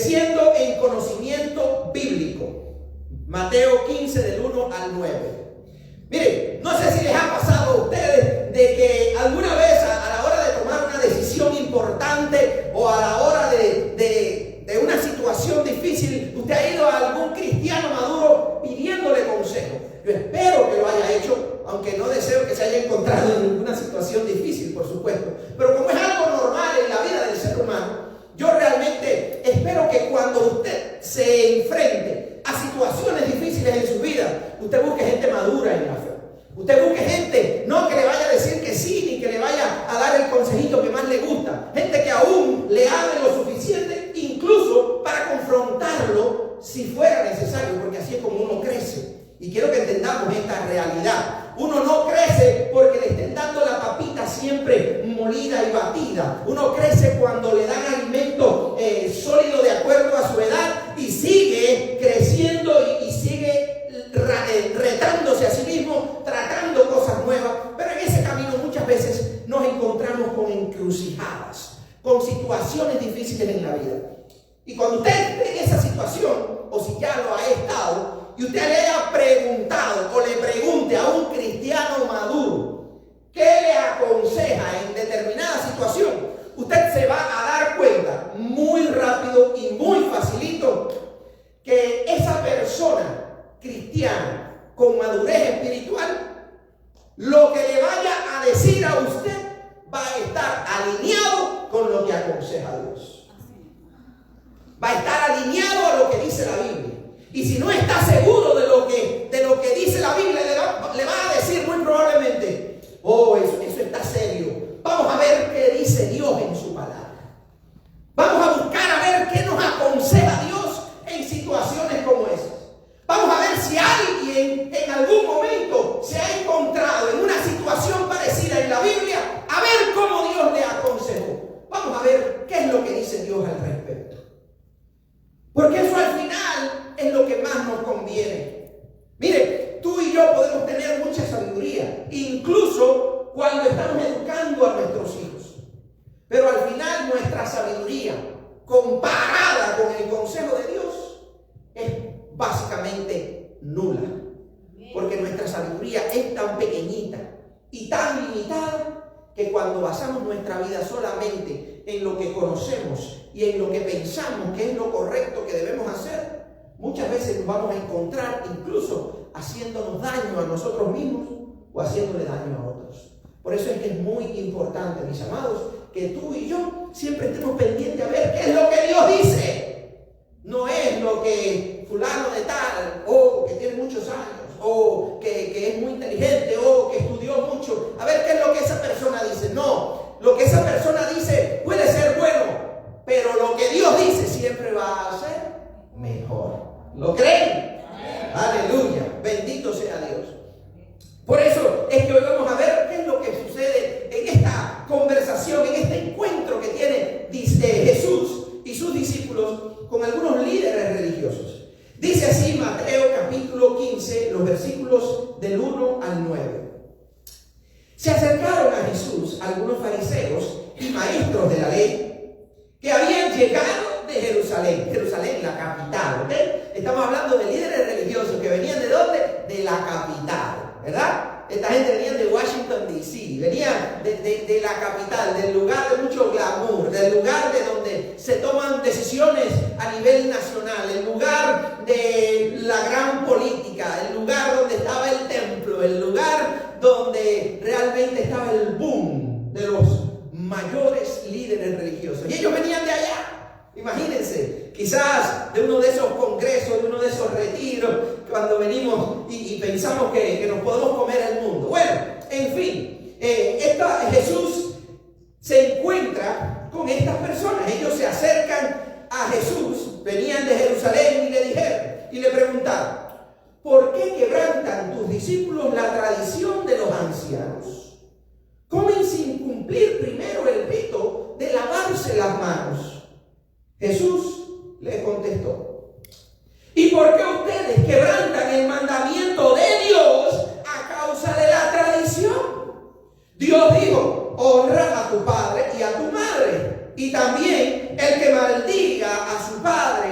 creciendo en conocimiento bíblico. Mateo 15 del 1 al 9. Miren, no sé si les ha pasado a ustedes de que alguna vez a la hora de tomar una decisión importante o a la hora de una situación difícil, usted ha ido a algún cristiano maduro pidiéndole consejo. Yo espero que lo haya hecho, aunque no deseo que se haya encontrado en ninguna situación difícil, por supuesto. Pero como es algo normal en la vida del ser humano, yo realmente espero que cuando usted se enfrente a situaciones difíciles en su vida, usted busque gente madura en la fe. Usted busque gente, no que le vaya a decir que sí, ni que le vaya a dar el consejito que más le gusta. Gente que aún le hable lo suficiente, incluso para confrontarlo si fuera necesario, porque así es como uno crece. Y quiero que entendamos esta realidad. Uno no crece porque le estén dando la papita siempre molida y batida. Uno crece cuando le dan alimento sólido de acuerdo a su edad y sigue creciendo y sigue retándose a sí mismo, tratando cosas nuevas. Pero en ese camino muchas veces nos encontramos con encrucijadas, con situaciones difíciles en la vida. Y cuando usted esté en esa situación, o si ya lo ha estado, y usted le haya preguntado o le pregunte a un cristiano maduro qué le aconseja en determinada situación, usted se va a dar cuenta muy rápido y muy facilito que esa persona cristiana con madurez espiritual, lo que le vaya a decir a usted va a estar alineado con lo que aconseja Dios. Va a estar alineado a lo que dice la Biblia. Y si no está seguro de lo que dice la Biblia, le va a decir muy probablemente, oh, eso está serio. Vamos a ver qué dice Dios en su palabra. Vamos a buscar a ver qué nos aconseja Dios en situaciones como esas. Vamos a ver si alguien en algún momento se ha encontrado en una situación parecida en la Biblia, a ver cómo Dios le aconsejó. Vamos a ver qué es lo que dice Dios al respecto. Porque eso al final es lo que más nos conviene. Mire, tú y yo podemos tener mucha sabiduría, incluso cuando estamos educando a nuestros hijos. Pero al final nuestra sabiduría, comparada con el consejo de Dios, es básicamente nula. Porque nuestra sabiduría es tan pequeñita y tan limitada que cuando basamos nuestra vida solamente en lo que conocemos y en lo que pensamos que es lo correcto que debemos hacer, muchas veces nos vamos a encontrar incluso haciéndonos daño a nosotros mismos o haciéndole daño a otros. Por eso es que es muy importante, mis amados, que tú y yo siempre estemos pendientes a ver qué es lo que Dios dice. No es lo que fulano de tal, o que tiene muchos años, o que es muy inteligente, o que estudió mucho. A ver qué es lo que esa persona dice. No, lo que esa persona dice puede ser bueno, pero lo que Dios dice siempre va a ser mejor. ¿Lo creen? Aleluya, bendito sea Dios. Por eso es que hoy vamos a ver qué es lo que sucede en esta conversación, en este encuentro que tiene Jesús y sus discípulos con algunos líderes religiosos. Dice así Mateo capítulo 15, los versículos del 1 al 9. Se acercaron a Jesús algunos fariseos y maestros de la ley que habían llegado de Jerusalén. Jerusalén, la capital, ¿ok? Estamos hablando de líderes religiosos que venían ¿de dónde? De la capital, ¿verdad? Esta gente venía de Washington, D.C., venían de la capital, del lugar de mucho glamour, del lugar de donde se toman decisiones a nivel nacional, el lugar de la gran política, el lugar donde estaba el templo, el lugar donde realmente estaba el boom de los mayores líderes religiosos. Y ellos venían de allá. Imagínense, quizás de uno de esos congresos, de uno de esos retiros, cuando venimos y pensamos que nos podemos comer el mundo. Bueno, en fin, Jesús se encuentra con estas personas. Ellos se acercan a Jesús, venían de Jerusalén y le dijeron, y le preguntaron, ¿por qué quebrantan tus discípulos la tradición de los ancianos? Comen sin cumplir primero el rito de lavarse las manos. Jesús le contestó, ¿y por qué ustedes quebrantan el mandamiento de Dios a causa de la tradición? Dios dijo, honra a tu padre y a tu madre, y también el que maldiga a su padre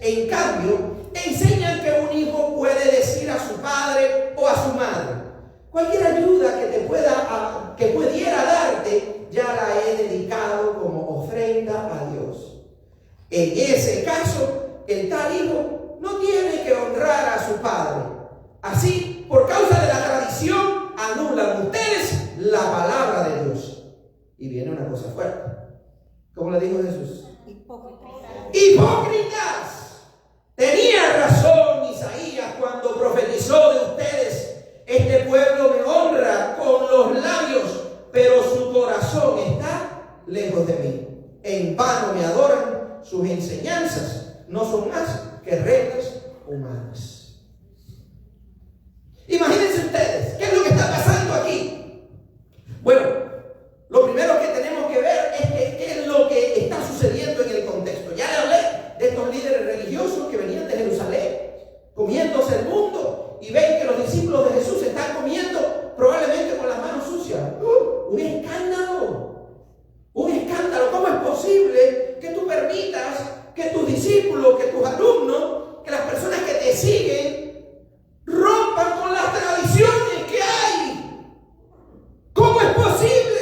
En cambio, enseñan que un hijo puede decir a su padre o a su madre: cualquier ayuda que pudiera darte, ya la he dedicado como ofrenda a Dios. En ese caso, el tal hijo no tiene que honrar a su padre. Así, por causa de la tradición, anulan ustedes la palabra de Dios. Y viene una cosa fuerte. ¿Cómo le dijo Jesús? ¡Hipócritas! Tenía razón Isaías cuando profetizó de ustedes: este pueblo me honra con los labios, pero su corazón está lejos de mí. En vano me adoran, sus enseñanzas no son más que reglas humanas. Imagínense ustedes, ¿qué es lo que está pasando aquí? Bueno, lo primero que tenemos que ver es qué es lo que está sucediendo en el contexto. Ya le hablé de estos líderes religiosos que venían de Jerusalén, comiéndose el mundo, y ven que los discípulos de Jesús están comiendo probablemente con las manos sucias. ¡Un escándalo! ¡Un escándalo! ¿Cómo es posible que tú permitas que tus discípulos, que tus alumnos, que las personas que te siguen rompan con las tradiciones que hay? ¿Cómo es posible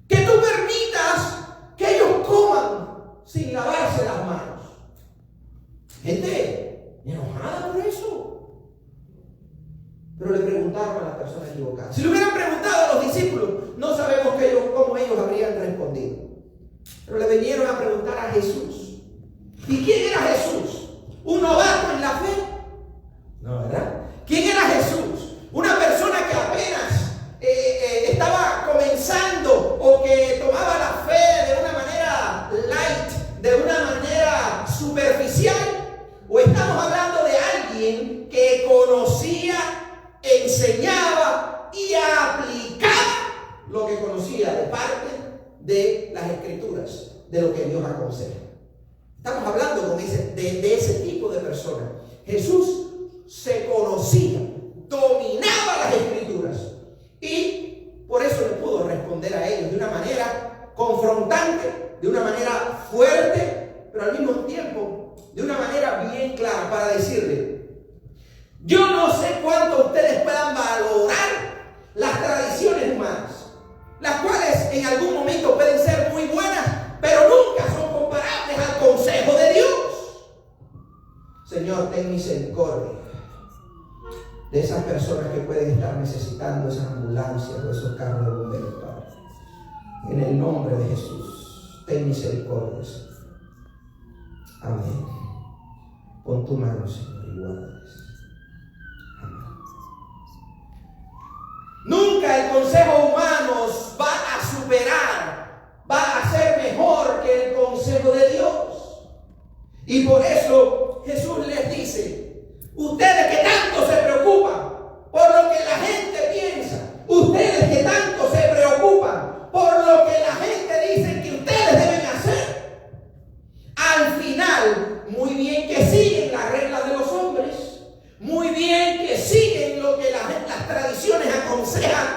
que tú permitas que ellos coman sin lavarse las manos? Gente enojada por eso. Pero le preguntaron a las personas equivocadas. Si le hubieran preguntado a los discípulos, no sabemos cómo ellos habrían respondido. Pero le vinieron a preguntar a Jesús. ¿Y quién era Jesús? ¿Un novato en la fe? No, ¿verdad? ¿Quién era Jesús? Una persona que apenas estaba comenzando, o que tomaba la fe de una manera light, de una manera superficial. ¿O estamos hablando de alguien que conocía, enseñaba y aplicaba lo que conocía de parte de las Escrituras, de lo que Dios aconseja? Estamos hablando de ese tipo de personas. Jesús se conocía, dominaba las Escrituras, y por eso le pudo responder a ellos de una manera confrontante, de una manera fuerte, pero al mismo tiempo de una manera bien clara, para decirle: yo no sé cuánto ustedes puedan valorar las tradiciones humanas, las cuales en algún momento pueden ser muy buenas, pero nunca son comparables al consejo de Dios. Señor, ten misericordia de esas personas que pueden estar necesitando esas ambulancias o esos carros de bomberos, Padre. En el nombre de Jesús, ten misericordia, Señor. Amén. Pon tu mano, Señor, y guárdales. Amén. Nunca el consejo humano va a superar, va a ser mejor que el consejo de Dios. Y por eso Jesús les dice: ustedes que tanto se preocupan por lo que la gente piensa, ustedes que tanto se preocupan por lo que la gente dice que ustedes deben hacer, al final, muy bien que siguen las reglas de los hombres, muy bien que siguen lo que las tradiciones aconsejan,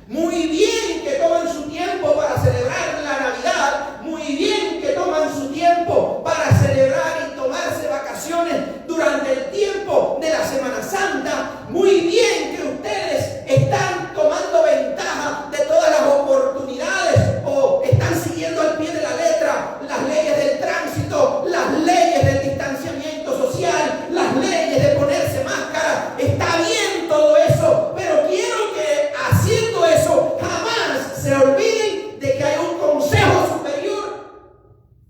muy bien que toman su tiempo para celebrar la Navidad, muy bien que toman su tiempo para celebrar y tomarse vacaciones durante el tiempo de la Semana Santa, muy bien que ustedes están tomando ventaja de todas las oportunidades, o están siguiendo al pie de la letra las leyes del tránsito, las leyes del distanciamiento social, las leyes de ponerse máscara. Está bien todo eso, pero quiero que haciendo eso jamás se olviden de que hay un consejo superior,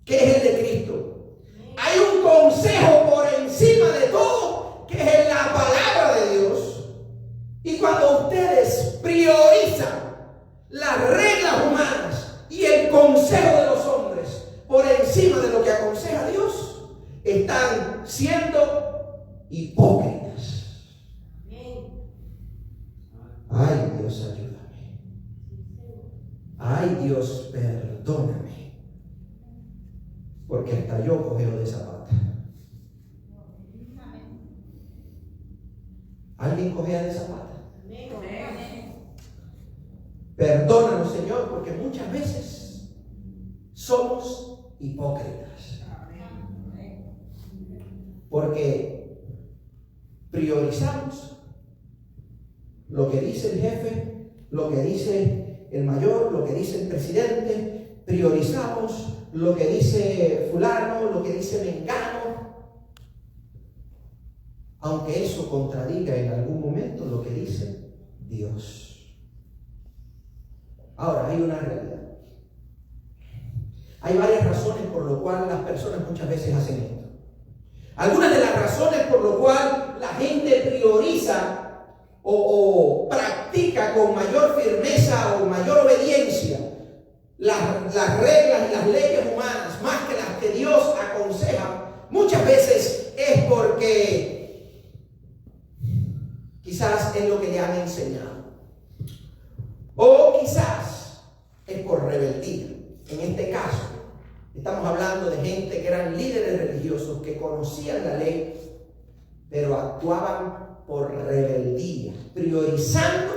que es el de Cristo. Hay un consejo por encima de todo, que es la palabra de Dios. Y cuando ustedes priorizan las reglas humanas y el consejo de los hombres por encima de lo que aconseja Dios, están siendo hipócritas. Ay, Dios, ayúdame. Ay, Dios, perdóname. Porque hasta yo cogeo de zapata. ¿Alguien cogea de zapata? Perdónanos, Señor, porque muchas veces somos hipócritas. Porque priorizamos lo que dice el jefe, lo que dice el mayor, lo que dice el presidente, priorizamos lo que dice fulano, lo que dice mengano, aunque eso contradiga en algún momento lo que dice Dios. Ahora, hay una realidad. Hay varias razones por lo cual las personas muchas veces hacen esto. Algunas de las razones por lo cual la gente prioriza o practica con mayor firmeza o mayor obediencia las reglas y las leyes humanas más que las que Dios aconseja, muchas veces es porque quizás es lo que le han enseñado, o quizás es por rebeldía. En este caso estamos hablando de gente que eran líderes religiosos, que conocían la ley, pero actuaban por rebeldía, priorizando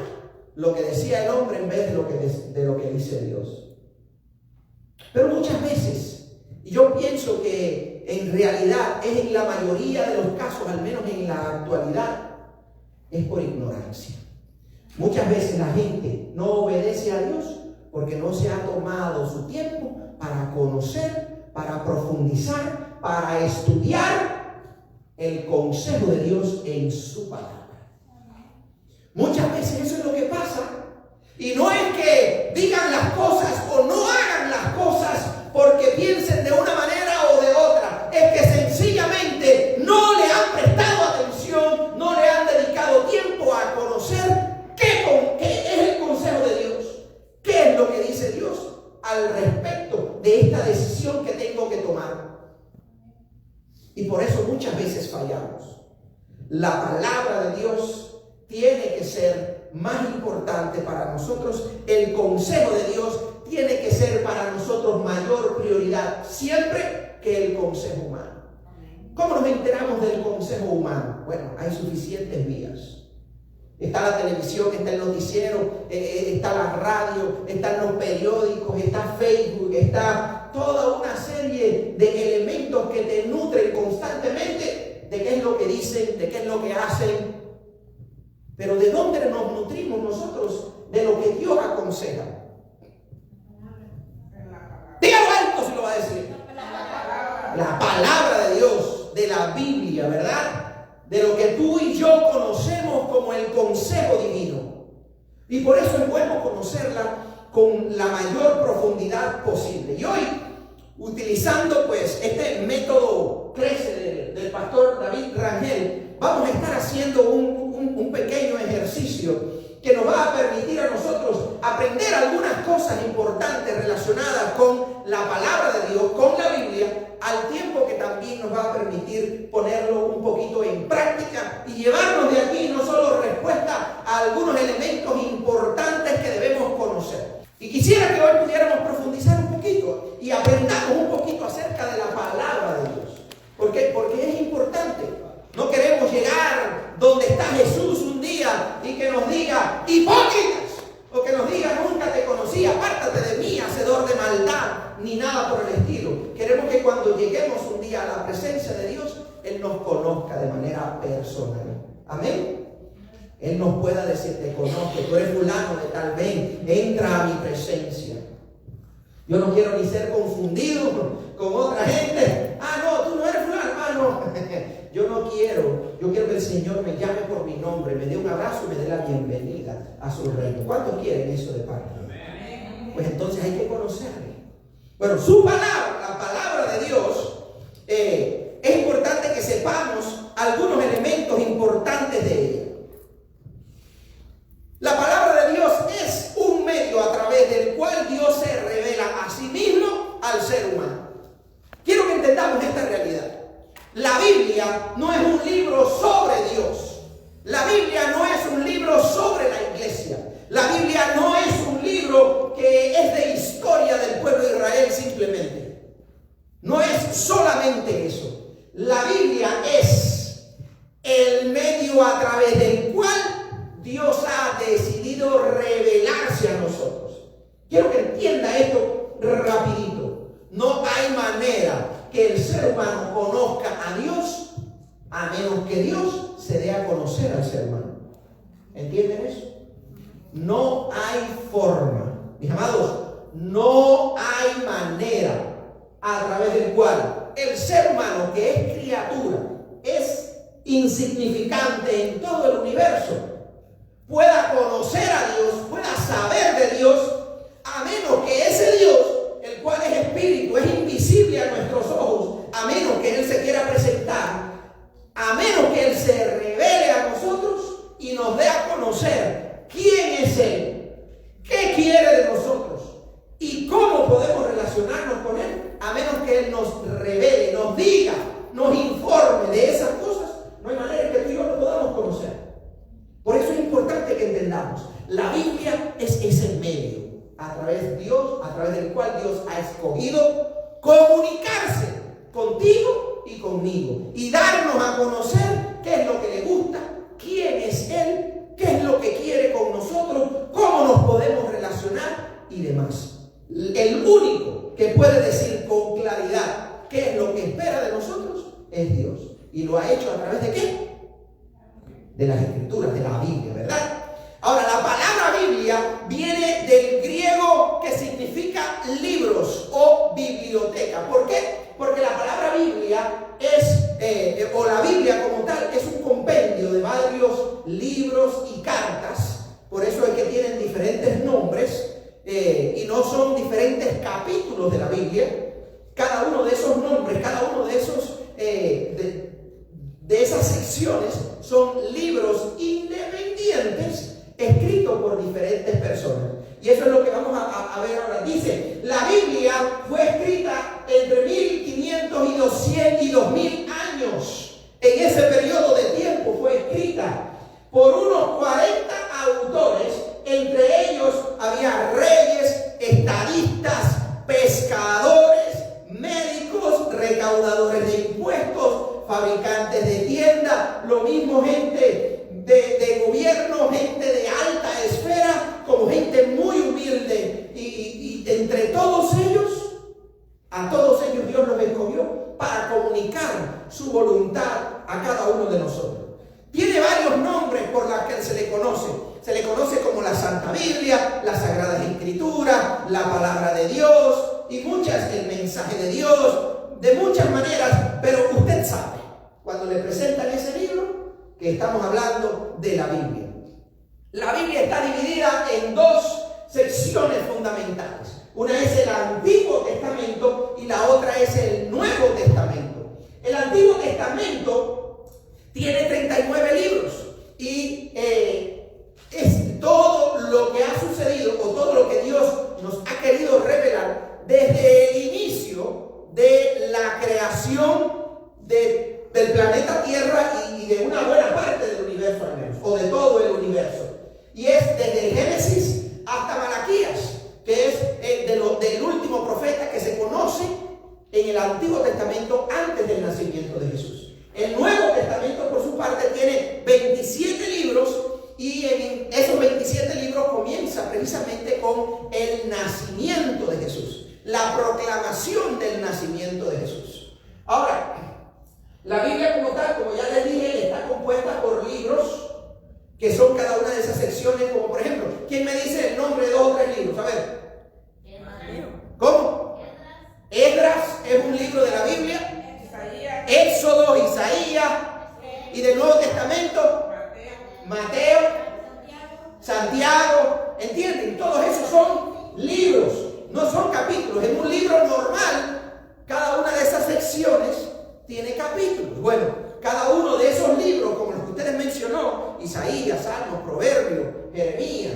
lo que decía el hombre en vez de lo que dice Dios. Pero muchas veces, y yo pienso que en realidad es en la mayoría de los casos, al menos en la actualidad, es por ignorancia. Muchas veces la gente no obedece a Dios porque no se ha tomado su tiempo para conocer, para profundizar, para estudiar el consejo de Dios en su palabra. Muchas veces eso es lo que pasa. Y no es que digan las cosas o no hagan las cosas porque piensen de una manera o de otra. Es que sencillamente no le han prestado atención, no le han dedicado tiempo a conocer qué es el consejo de Dios. ¿Qué es lo que dice Dios al respecto de esta decisión que tengo que tomar? Y por eso muchas veces fallamos. La palabra de Dios tiene que ser más importante para nosotros. El consejo de Dios tiene que ser para nosotros mayor prioridad siempre que el consejo humano. ¿Cómo nos enteramos del consejo humano? Bueno, hay suficientes vías. Está la televisión, está el noticiero, está la radio, están los periódicos, está Facebook, está toda una serie de elementos que te nutren constantemente de qué es lo que dicen, de qué es lo que hacen. Pero ¿de dónde nos nutrimos nosotros? De lo que Dios aconseja. Dígalo alto si lo va a decir. La palabra de Dios, de la Biblia, ¿verdad? De lo que tú y yo conocemos como el consejo divino. Y por eso es bueno conocerla con la mayor profundidad posible. Y hoy, utilizando pues este método Crece del pastor David Rangel, vamos a estar haciendo un pequeño ejercicio que nos va a permitir a nosotros aprender algunas cosas importantes relacionadas con la palabra de Dios, con la Biblia, al tiempo que también nos va a permitir ponerlo un poquito en práctica y llevarnos de aquí no solo respuesta a algunos elementos importantes que debemos conocer. Y quisiera que hoy pudiéramos profundizar un poquito y aprendamos un poquito acerca de la palabra de Dios. ¿Por qué? Porque es importante. No queremos llegar donde está Jesús un día y que nos diga hipócritas, o que nos diga nunca te conocí, apártate de mí, hacedor de maldad, ni nada por el estilo. Queremos que cuando lleguemos un día a la presencia de Dios, Él nos conozca de manera personal. Amén. Él nos pueda decir, te conozco, tú eres fulano de tal, ven, entra a mi presencia. Yo no quiero ni ser confundido con otra gente. Ah, no, tú no eres fulano. Ah, no. Yo no quiero. Yo quiero que el Señor me llame por mi nombre, me dé un abrazo y me dé la bienvenida a su reino. ¿Cuántos quieren eso de parte? Pues entonces hay que conocerle. Bueno, su palabra, la palabra de Dios, es importante que sepamos algunos elementos importantes de ella. La palabra de Dios es un medio a través del cual Dios se revela a sí mismo al ser humano. Quiero que entendamos esta realidad. La Biblia no es un libro sobre Dios. La Biblia no es un libro sobre la iglesia. La Biblia no es un libro que es de historia del pueblo de Israel simplemente. No es solamente eso. La Biblia es el medio a través del cual Dios ha decidido revelarse a nosotros. Quiero que entienda esto rapidito. No hay manera que el ser humano conozca a Dios a menos que Dios se dé a conocer al ser humano. ¿Entienden eso? No hay forma, mis amados, no hay manera a través del cual el ser humano, que es criatura, es insignificante en todo el universo, pueda conocer a Dios, pueda saber de Dios, a menos que ese Dios, el cual es espíritu, es invisible a nuestros ojos, a menos que Él se quiera presentar, a menos que Él se revele a nosotros y nos dé a conocer quién es Él, qué quiere de nosotros y cómo podemos relacionarnos con Él, a menos que Él nos revele, nos diga, nos informe de esas cosas, no hay manera que tú y yo lo podamos conocer. Por eso es importante que entendamos, la Biblia es ese medio a través de Dios, a través del cual Dios ha escogido comunicarse contigo y conmigo y darnos a conocer qué es lo que le gusta, quién es Él, qué es lo que quiere con nosotros, cómo nos podemos relacionar y demás. El único que puede decir con claridad qué es lo que espera de nosotros es Dios. ¿Y lo ha hecho a través de qué? De las Escrituras, de la Biblia, ¿verdad? Ahora, la palabra Biblia viene del griego que significa libros o biblioteca. ¿Por qué? Porque la palabra Biblia o la Biblia como tal, es un compendio de varios libros y cartas. Por eso es que tienen diferentes nombres y no son diferentes capítulos de la Biblia. Cada uno de esos nombres, cada uno de esos de esas secciones son libros independientes escritos por diferentes personas. Y eso es lo que vamos a ver ahora. Dice, la Biblia fue escrita entre 1500 y 2000 años. En ese periodo de tiempo fue escrita por unos 40 autores. Entre ellos había reyes, estadistas, pescadores, médicos, recaudadores de impuestos, fabricantes de tiendas, lo mismo gente de gobierno, gente de alta esfera, como gente muy humilde. Y entre todos ellos, a todos ellos Dios los escogió para comunicar su voluntad a cada uno de nosotros. Tiene varios nombres por los que se le conoce. Se le conoce como la Santa Biblia, las Sagradas Escrituras, la Palabra de Dios y el mensaje de Dios, de muchas maneras, pero usted sabe, cuando le presentan ese libro, que estamos hablando de la Biblia. La Biblia está dividida en dos secciones fundamentales. Una es el Antiguo Testamento y la otra es el Nuevo Testamento. El Antiguo Testamento tiene 39 libros y es todo lo que ha sucedido o todo lo que Dios nos ha querido revelar desde el inicio de la creación del planeta Tierra y de una buena parte del universo al menos, o de todo el universo. Y es desde el Génesis hasta Malaquías, que es del último profeta que se conoce en el Antiguo Testamento antes del nacimiento de Jesús. El Nuevo Testamento, por su parte, tiene 27 libros y en esos 27 libros comienza precisamente con el nacimiento de Jesús, la proclamación del nacimiento de Jesús. Ahora, la Biblia como tal, como ya les dije, está compuesta por libros que son cada una de esas secciones, como por ejemplo, ¿quién me dice el nombre de 2 o 3 libros? A ver. ¿Cómo? Esdras es un libro de la Biblia. Éxodo, Isaías. Y del Nuevo Testamento, Mateo, Santiago. ¿Entienden? Todos esos son libros, no son capítulos. En un libro normal, cada una de esas secciones tiene capítulos. Bueno, cada uno de esos libros, como los que ustedes mencionó, Isaías, Salmos, Proverbios, Jeremías,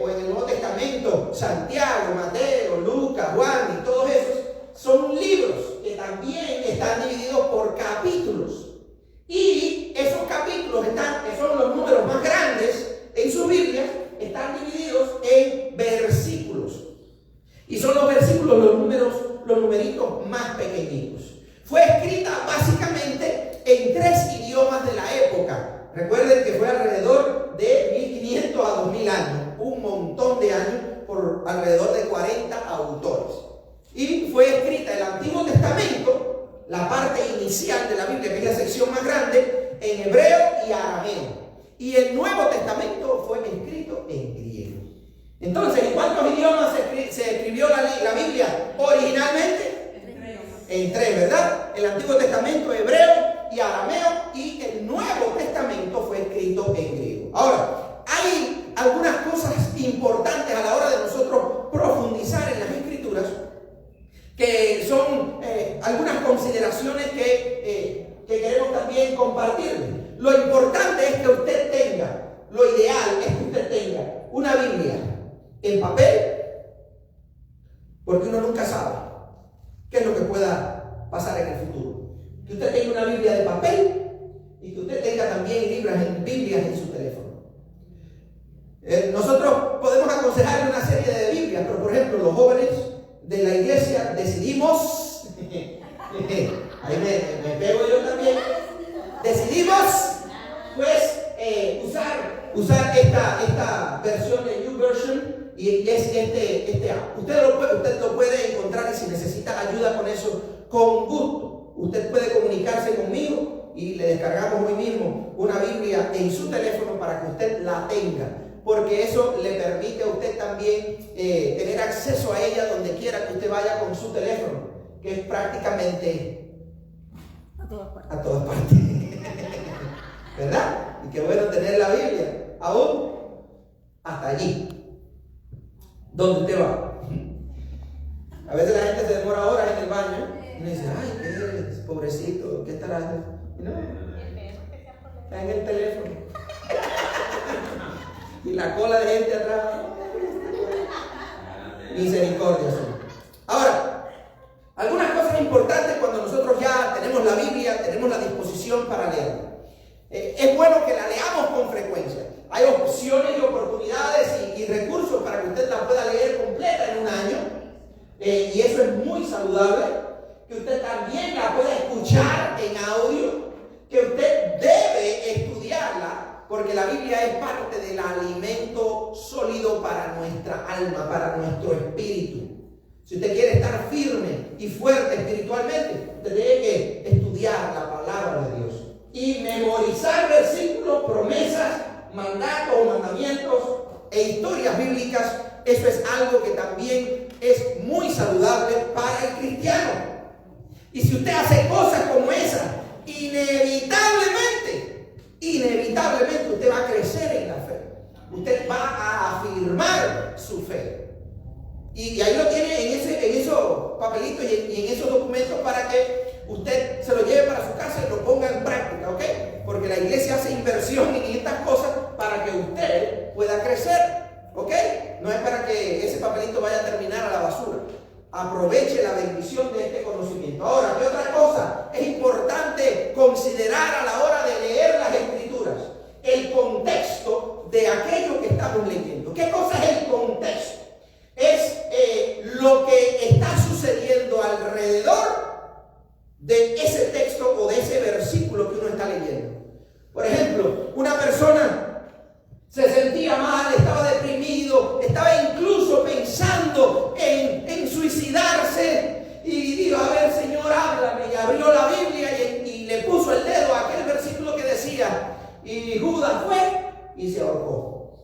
o en el Nuevo Testamento, Santiago, Mateo, Lucas, Juan y todos esos, son libros que también están divididos por capítulos. Y esos capítulos que son los números más grandes en su Biblia, están divididos en versículos. Y son los versículos, los numeritos más pequeñitos. Fue escrita básicamente en 3 idiomas de la época. Recuerden que fue alrededor de 1500 a 2000 años, un montón de años, por alrededor de 40 autores. Y fue escrita el Antiguo Testamento, la parte inicial de la Biblia, que es la sección más grande, en hebreo y arameo. Y el Nuevo Testamento fue escrito en griego. Entonces, ¿en cuántos idiomas se escribió la Biblia originalmente? En tres, ¿verdad? El Antiguo Testamento, hebreo y arameo, y el Nuevo Testamento fue escrito en griego. Ahora, hay algunas cosas importantes a la hora de nosotros profundizar en las Escrituras, que son algunas consideraciones que queremos también compartir. Lo importante es que usted tenga, lo ideal es que usted tenga una Biblia en papel, porque uno nunca sabe qué es lo que pueda pasar en el futuro. Que usted tenga una Biblia de papel y que usted tenga también Biblias en su teléfono. Nosotros podemos aconsejarle una serie de Biblias, pero por ejemplo los jóvenes de la iglesia decidimos, ahí me pego yo también, decidimos pues usar esta versión de YouVersion, y es este app. Usted lo puede encontrar, y si necesita ayuda con eso, con gusto, usted puede comunicarse conmigo y le descargamos hoy mismo una Biblia en su teléfono para que usted la tenga, porque eso le permite a usted también tener acceso a ella donde quiera que usted vaya con su teléfono, que es prácticamente a todas partes. ¿Verdad? Y qué bueno tener la Biblia aún hasta allí donde usted va. A veces la gente se demora horas en el baño y dice, ay, ¿qué es? Pobrecito, ¿qué estará haciendo? No, está en el teléfono. Y la cola de gente atrás. Misericordia, Señor. Ahora, algunas cosas importantes cuando nosotros ya tenemos la Biblia, tenemos la disposición para leerla. Es bueno que la leamos con frecuencia. Hay opciones y oportunidades y recursos para que usted la pueda leer completa en un año. Y eso es muy saludable. Que usted también la pueda escuchar en audio. Que usted debe estudiarla, porque la Biblia es parte del alimento sólido para nuestra alma, para nuestro espíritu. Si usted quiere estar firme y fuerte espiritualmente, usted tiene que estudiar la palabra de Dios y memorizar versículos, promesas, mandatos o mandamientos e historias bíblicas. Eso es algo que también es muy saludable para el cristiano. Y si usted hace cosas como esas, inevitablemente usted va a crecer en la fe. Usted va a afirmar su fe. Y ahí lo tiene en esos papelitos y en esos documentos para que usted se lo lleve para su casa y lo ponga en práctica, ¿ok? Porque la iglesia hace inversión en estas cosas para que usted pueda crecer, ¿ok? No es para que ese papelito vaya a terminar a la basura. Aproveche la bendición de este conocimiento. Ahora, ¿qué otra cosa es importante considerar a la hora de leer las Escrituras? El contexto de aquello que estamos leyendo. ¿Qué cosa es el contexto? Es lo que está sucediendo alrededor de ese texto o de ese versículo que uno está leyendo. Por ejemplo, una persona se sentía mal, estaba deprimido, estaba incluso pensando en suicidarse y dijo, a ver, Señor, háblame, y abrió la Biblia y le puso el dedo a aquel versículo que decía, y Judas fue y se ahorcó.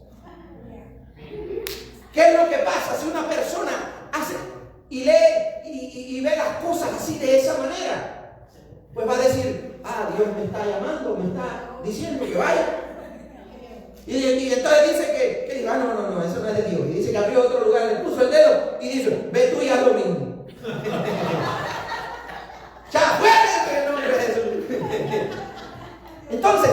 ¿Qué es lo que pasa si una persona hace y lee y ve las cosas así de esa manera? Pues va a decir, Dios me está llamando, me está diciendo que vaya. Y entonces dice que digo, no, eso no es de Dios. Y dice que abrió otro lugar, le puso el dedo y dice, ve tú y haz lo mismo. ¡Ya fuera en el nombre de Jesús! Entonces,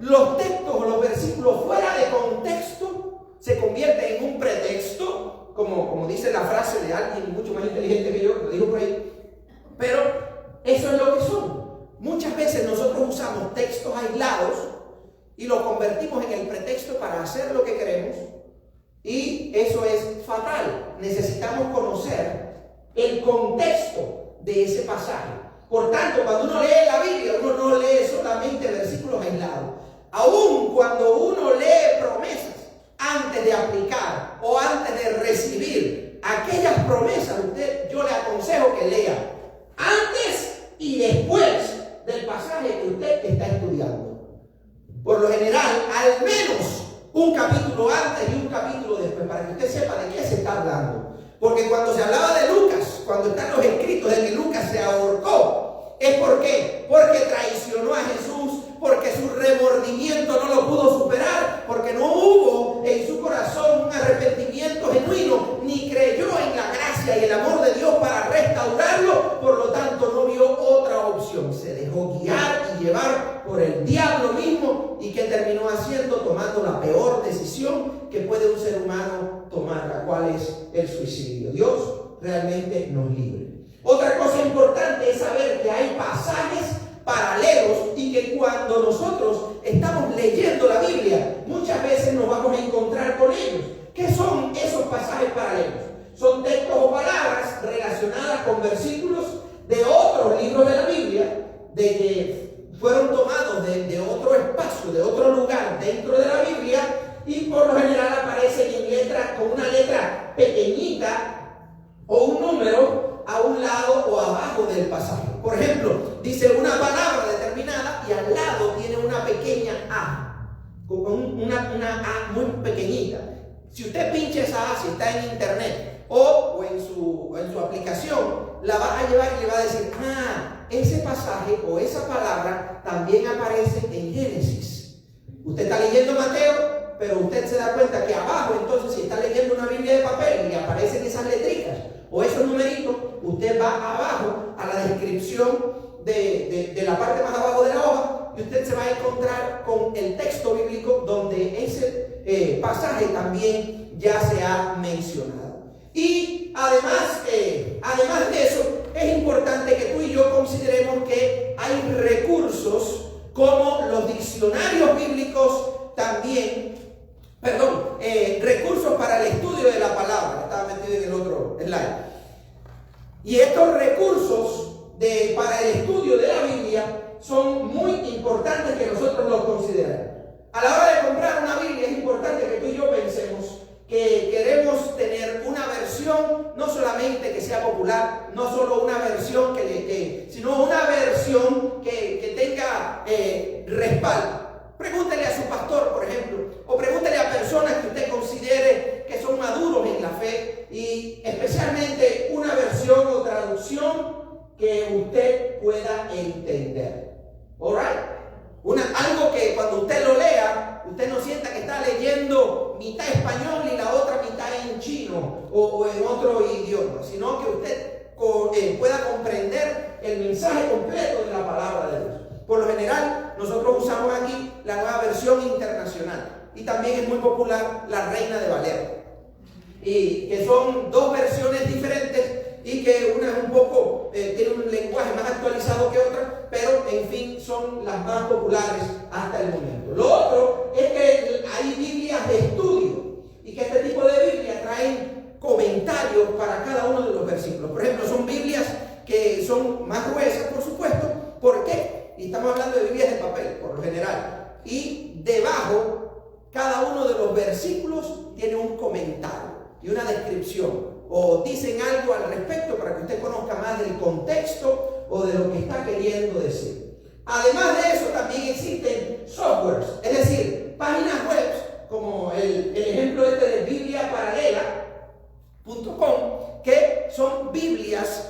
los textos o los versículos fuera de contexto se convierten en un pretexto, como dice la frase de alguien mucho más inteligente que yo, que lo dijo por ahí. Pero eso es lo que son. Muchas veces nosotros usamos textos aislados y lo convertimos en el pretexto para hacer lo que queremos, y eso es fatal. Necesitamos conocer el contexto de ese pasaje. Por tanto, cuando uno lee la Biblia, uno no lee solamente versículos aislados. Aun cuando uno lee promesas, antes de aplicar o antes de recibir aquellas promesas, yo le aconsejo que lea antes y después sepa de qué se está hablando. Porque cuando se hablaba de Lucas, cuando están los escritos de que Lucas se ahorcó, ¿es por qué? Porque traicionó a Jesús, porque su remordimiento no lo pudo superar, porque no hubo en su corazón un arrepentimiento genuino, ni creyó en la gracia y el amor de Dios para restaurarlo. Por lo tanto, no vio otra opción. Se dejó guiar y llevar por el diablo mismo. ¿Y qué terminó haciendo? Tomando la peor decisión que puede un ser humano tomar, la cual es el suicidio. Dios realmente nos libre. Otra cosa importante es saber que hay pasajes paralelos y que cuando nosotros estamos leyendo la Biblia, muchas veces nos vamos a encontrar con ellos. ¿Qué son esos pasajes paralelos? Son textos o palabras relacionadas con versículos de otros libros de la Biblia, de que fueron tomados de otro espacio, de otro lugar dentro de la Biblia, y por lo general aparecen en letra, con una letra pequeñita o un número a un lado o abajo del pasaje. Por ejemplo, dice una palabra determinada y al lado tiene una pequeña A, con una A muy pequeñita. Si usted pincha esa A, si está en internet o en su aplicación, la va a llevar y le va a decir, ese pasaje o esa palabra también aparece en Génesis. Usted está leyendo Mateo, pero usted se da cuenta que abajo, entonces, si está leyendo una Biblia de papel y aparecen esas letricas o esos numeritos, usted va abajo a la descripción de la parte más abajo de la hoja y usted se va a encontrar con el texto bíblico donde ese pasaje también ya se ha mencionado. Y además de eso, es importante que tú y yo consideremos que hay recursos como los diccionarios bíblicos también, recursos para el estudio de la palabra. Estaba metido en el otro slide. Y estos recursos para el estudio de la Biblia son muy importantes que nosotros los consideremos. A la hora de comprar una Biblia es importante que tú y yo pensemos que queremos tener una versión, no solamente que sea popular, no solo una versión sino una versión que tenga respaldo. Pregúntele a su pastor, por ejemplo, o pregúntele a personas que usted considere que son maduros en la fe, y especialmente una versión o traducción que usted pueda entender. All right? Algo que cuando usted lo lea, usted no sienta que está leyendo mitad español y la otra mitad en chino o en otro idioma, sino que usted pueda comprender el mensaje completo de la palabra de Dios. Por lo general, nosotros usamos aquí la Nueva Versión Internacional y también es muy popular la Reina de Valera, y que son dos versiones diferentes y que una es un poco, tiene un lenguaje más actualizado que otra, pero en fin son las más populares hasta el momento. Lo otro es que hay Biblias de estudio y que este tipo de Biblias traen comentarios para cada uno de los versículos. Por ejemplo, son Biblias que son más gruesas, por supuesto. ¿Por qué? Y estamos hablando de Biblias de papel, por lo general. Y debajo, cada uno de los versículos tiene un comentario y una descripción, o dicen algo al respecto para que usted conozca más del contexto o de lo que está queriendo decir. Además de eso, también existen softwares, es decir, páginas web, como el ejemplo de bibliaparalela.com, que son Biblias,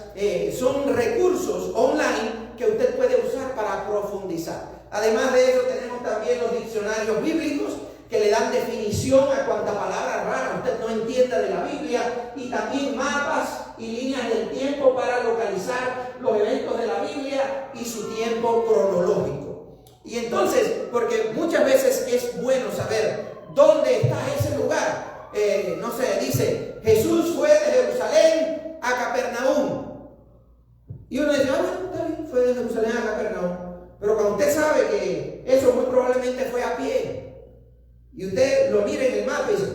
son recursos online que usted puede usar para profundizar. Además de eso, tenemos también los diccionarios bíblicos que le dan definición a cuanta palabra rara usted no entienda de la Biblia, y también mapas y líneas del tiempo para localizar los eventos de la Biblia y su tiempo cronológico. Y entonces, porque muchas veces es bueno saber dónde está ese lugar. No sé, dice, Jesús fue de Jerusalén a Capernaum. Y uno dice, bueno, está bien, fue de Jerusalén a Capernaum. Pero cuando usted sabe que eso muy probablemente fue a pie, y usted lo mira en el mapa y dice,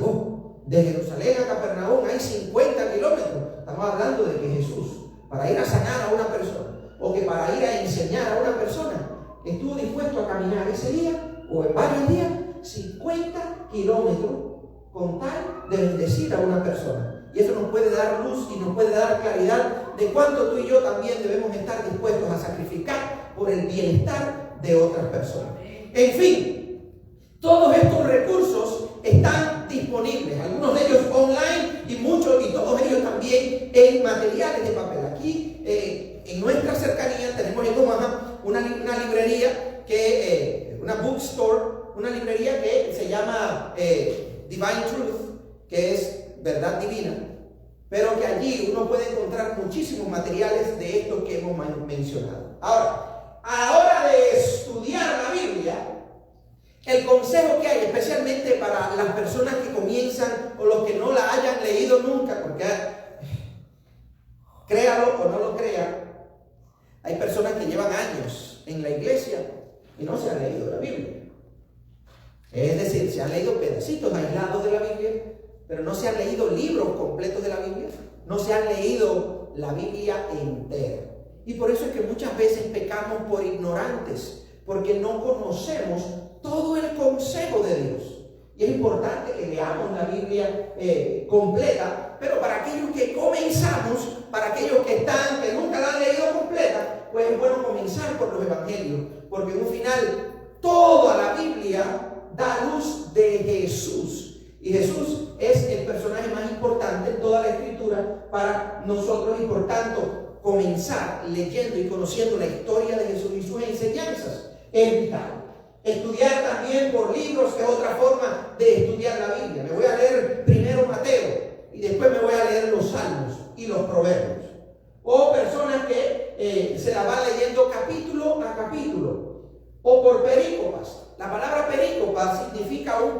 de Jerusalén a Capernaum hay 50 kilómetros. Estamos hablando de que Jesús, para ir a sanar a una persona, o que para ir a enseñar a una persona, estuvo dispuesto a caminar ese día, o en varios días, 50 kilómetros, con tal de bendecir a una persona. Y eso nos puede dar luz y nos puede dar claridad de cuánto tú y yo también debemos estar dispuestos a sacrificar por el bienestar de otras personas. En fin, todos estos recursos están disponibles, algunos de ellos online materiales de papel. Aquí en nuestra cercanía tenemos en Omaha una librería una bookstore, una librería que se llama Divine Truth, que es verdad divina, pero que allí uno puede encontrar muchísimos materiales de estos que hemos mencionado. Ahora, a la hora de estudiar la Biblia, el consejo que hay, especialmente para las personas que comienzan o los que no la hayan leído nunca, porque créalo o no lo crea, hay personas que llevan años en la iglesia y no se han leído la Biblia. Es decir, se han leído pedacitos aislados de la Biblia, pero no se han leído libros completos de la Biblia, no se han leído la Biblia entera. Y por eso es que muchas veces pecamos por ignorantes, porque no conocemos todo el consejo de Dios. Y es importante que leamos la Biblia completa, pero para aquellos que comenzamos, para aquellos que nunca la han leído completa, pues es bueno comenzar por los evangelios, porque en un final toda la Biblia da luz de Jesús. Y Jesús es el personaje más importante en toda la Escritura para nosotros, y por tanto comenzar leyendo y conociendo la historia de Jesús y sus enseñanzas es vital. Estudiar también por libros es otra forma de estudiar la Biblia. Me voy a leer primero Mateo y después me voy a leer los Salmos y los Proverbios. O personas que se la van leyendo capítulo a capítulo, o por perícopas. La palabra perícopa significa un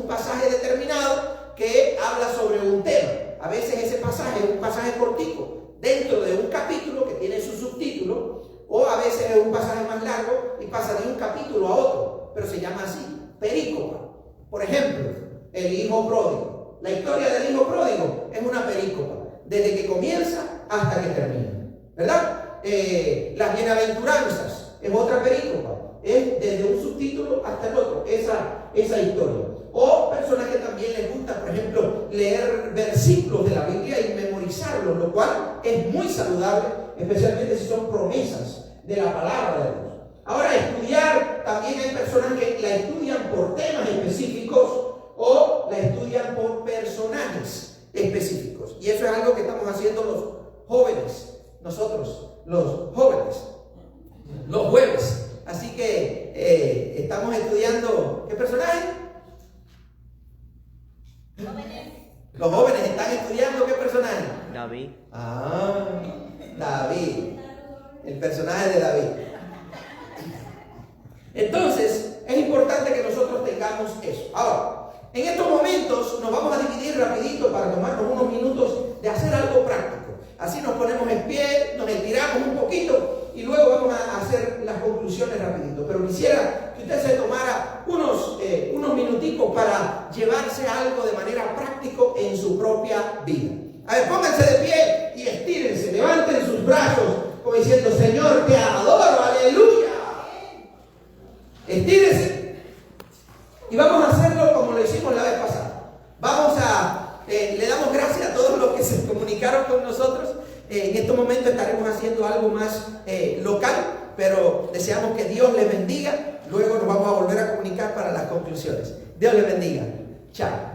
pasaje determinado que habla sobre un tema. A veces ese pasaje es un pasaje cortico dentro de un capítulo que tiene su subtítulo, o a veces es un pasaje más largo y pasa de un capítulo a otro, pero se llama así, perícopa. Por ejemplo, el hijo pródigo. La historia del hijo pródigo es una perícopa, desde que comienza hasta que termina, ¿verdad? Las bienaventuranzas es otra perícopa, es desde un subtítulo hasta el otro, esa historia. O personas que también les gusta, por ejemplo, leer versículos de la Biblia y memorizarlos, lo cual es muy saludable, especialmente si son promesas de la palabra de Dios. Ahora, estudiar, también hay personas que la estudian por temas específicos o la estudian por personajes específicos. Y eso es algo que estamos haciendo los jóvenes, nosotros, los jóvenes, los jueves. Así que estamos estudiando, ¿qué personaje? Los jóvenes están estudiando, ¿qué personaje? David. David, el personaje de David. Entonces, es importante que nosotros tengamos eso. Ahora, en estos momentos nos vamos a dividir rapidito para tomarnos unos minutos de hacer algo práctico. Así nos ponemos en pie, nos estiramos un poquito y luego vamos a hacer las conclusiones rapidito. Pero quisiera que usted se tomara unos minuticos para llevarse algo de manera práctica en su propia vida. A ver, pónganse de pie y estírense, levanten sus brazos como diciendo: Señor, te adoro, aleluya. Estírense y vamos a hacerlo como lo hicimos la vez pasada. Le damos gracias a todos los que se comunicaron con nosotros. En estos momentos estaremos haciendo algo más local, pero deseamos que Dios les bendiga. Luego nos vamos a volver a comunicar para las conclusiones. Dios les bendiga. Chao.